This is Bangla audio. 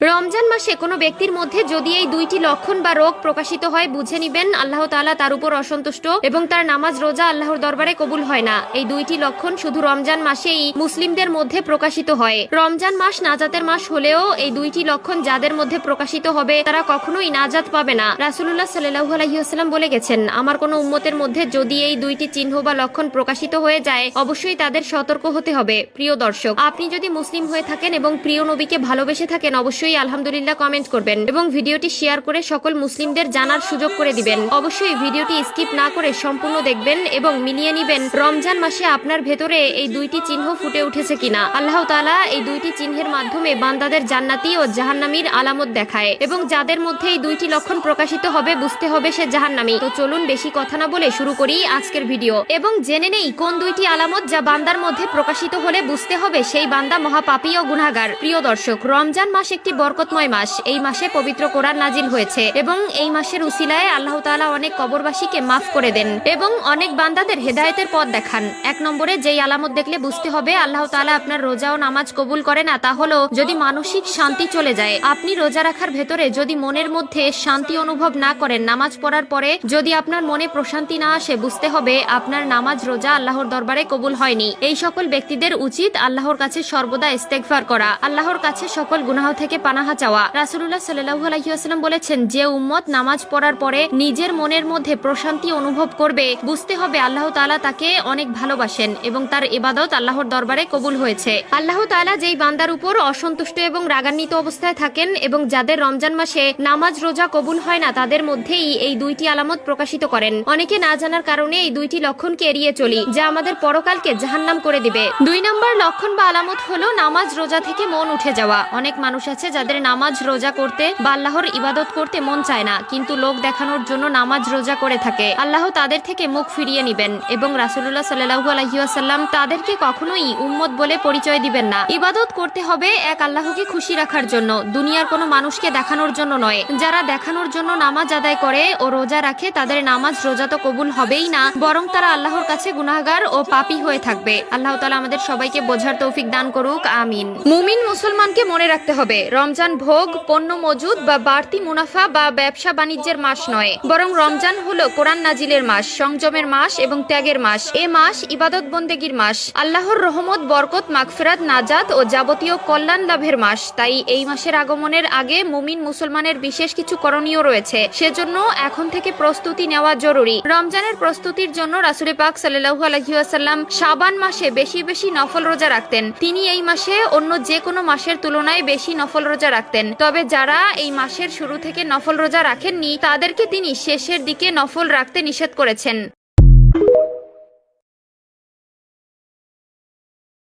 রমজান মাসে কোনো ব্যক্তির মধ্যে যদি এই দুইটি লক্ষণ বা রোগ প্রকাশিত হয় বুঝে নিবেন আল্লাহ তাআলা তার উপর অসন্তুষ্ট এবং তার নামাজ রোজা আল্লাহর দরবারে কবুল হয় না। এই দুইটি লক্ষণ শুধু রমজান মাসেই মুসলিমদের মধ্যে প্রকাশিত হয়। রমজান মাস নাজাতের মাস হলেও এই দুইটি লক্ষণ যাদের মধ্যে প্রকাশিত হবে তারা কখনোই নাজাত পাবে না। রাসূলুল্লাহ সাল্লাল্লাহু আলাইহি ওয়াসাল্লাম বলে গেছেন, আমার কোনো উম্মতের মধ্যে যদি এই দুইটি চিহ্ন বা লক্ষণ প্রকাশিত হয়ে যায় অবশ্যই তাদের সতর্ক হতে হবে। প্রিয় দর্শক, আপনি যদি মুসলিম হয়ে থাকেন এবং প্রিয় নবীকে ভালোবেসে থাকেন অবশ্যই আলহামদুলিল্লাহ কমেন্ট করবেন এবং ভিডিওটি শেয়ার করে সকল মুসলিমদের জানার সুযোগ করে দিবেন। অবশ্যই ভিডিওটি স্কিপ না করে সম্পূর্ণ দেখবেন এবং মিলিয়ে নিবেন রমজান মাসে আপনার ভেতরে এই দুইটি চিহ্ন ফুটে উঠেছে কিনা। আল্লাহ তাআলা এই দুইটি চিহ্নের মাধ্যমে বান্দাদের জান্নাতি ও জাহান্নামীর আলামত দেখায় এবং যাদের মধ্যে এই দুইটি লক্ষণ প্রকাশিত হবে বুঝতে হবে সে জাহান্নামী। তো চলুন বেশি কথা না বলে শুরু করি আজকের ভিডিও এবং জেনে নেই কোন দুইটি আলামত যা বান্দার মধ্যে প্রকাশিত হলে বুঝতে হবে সেই বান্দা মহাপাপী ও গুনাহগার। প্রিয় দর্শক, রমজান মাস একটি বরকতময় মাস। এই মাসে পবিত্র কোরআন নাজিল হয়েছে এবং এই মাসের উসিলায় আল্লাহ তাআলা অনেক কবরবাসীকে মাফ করে দেন এবং অনেক বান্দাদের হেদায়েতের পথ দেখান। এক নম্বরে যেই আলামত দেখলে বুঝতে হবে আল্লাহ তাআলা আপনার রোজা ও নামাজ কবুল করে না তা হলো যদি মানসিক শান্তি চলে যায়। আপনি রোজা রাখার ভেতরে যদি মনের মধ্যে শান্তি অনুভব না করেন, নামাজ পড়ার পরে যদি আপনার মনে প্রশান্তি না আসে বুঝতে হবে আপনার নামাজ রোজা আল্লাহর দরবারে কবুল হয়নি। এই সকল ব্যক্তিদের উচিত আল্লাহর কাছে সর্বদা ইস্তেগফার করা, আল্লাহর কাছে সকল গুনাহ থেকে পানাহা চাওয়া। রাসূলুল্লাহ সাল্লাল্লাহু আলাইহি ওয়াসাল্লাম বলেছেন, যে উম্মত নামাজ পড়ার পরে নিজের মনের মধ্যে প্রশান্তি অনুভব করবে বুঝতে হবে আল্লাহ তাআলা তাকে অনেক ভালোবাসেন এবং তার ইবাদত আল্লাহর দরবারে কবুল হয়েছে। আল্লাহ তাআলা যেই বান্দার উপর অসন্তুষ্ট এবং রাগান্বিত অবস্থায় থাকেন এবং যাদের রমজান মাসে নামাজ রোজা কবুল হয় না তাদের মধ্যেই এই দুইটি আলামত প্রকাশিত করেন। অনেকে না জানার কারণে এই দুইটি লক্ষণকে এড়িয়ে চলি যা আমাদের পরকালকে জাহান্নাম করে দিবে। 2 নম্বর লক্ষণ বা আলামত হলো নামাজ রোজা থেকে মন উঠে যাওয়া। অনেক মানুষ আছে যাদের নামাজ রোজা করতে বা আল্লাহর ইবাদত করতে মন চায় না, কিন্তু লোক দেখানোর জন্য নামাজ রোজা করে থাকে। আল্লাহ তাদের থেকে মুখ ফিরিয়ে নিবেন এবং রাসূলুল্লাহ সাল্লাল্লাহু আলাইহি ওয়াসাল্লাম তাদেরকে কখনোই উম্মত বলে পরিচয় দিবেন না। ইবাদত করতে হবে এক আল্লাহকে খুশি রাখার জন্য, দুনিয়ার কোনো মানুষকে দেখানোর জন্য নয়। যারা দেখানোর জন্য নামাজ আদায় করে ও রোজা রাখে তাদের নামাজ রোজা তো কবুল হবেই না, বরং তারা আল্লাহর কাছে গুনাহগার ও পাপী হয়ে থাকবে। আল্লাহ তাআলা আমাদের সবাইকে বোঝার তৌফিক দান করুক, আমিন। মুমিন মুসলমানকে মনে রাখতে হবে রমজান ভোগ, পণ্য মজুদ বা বাড়তি মুনাফা বা ব্যবসা বাণিজ্যের মাস নয়, বরং রমজান হলো কোরআন নাজিলের মাস, সংযমের মাস এবং ত্যাগের মাস। এ মাস ইবাদত বন্দেগীর মাস, আল্লাহর রহমত, বরকত, মাগফিরাত, নাজাত ও যাবতীয় কল্যাণ লাভের মাস। তাই এই মাসের আগমনের আগে মুমিন মুসলমানের বিশেষ কিছু করণীয় রয়েছে, সেজন্য এখন থেকে প্রস্তুতি নেওয়া জরুরি। রমজানের প্রস্তুতির জন্য রাসূল পাক সাল্লাল্লাহু আলাইহি ওয়াসাল্লাম শাবান মাসে বেশি বেশি নফল রোজা রাখতেন। তিনি এই মাসে অন্য যে কোনো মাসের তুলনায় বেশি নফল রোজা রাখতেন। তবে যারা এই মাসের শুরু থেকে নফল রোজা রাখেননি তাদেরকে তিনি শেষের দিকে নফল রাখতে নিষেধ করেছেন।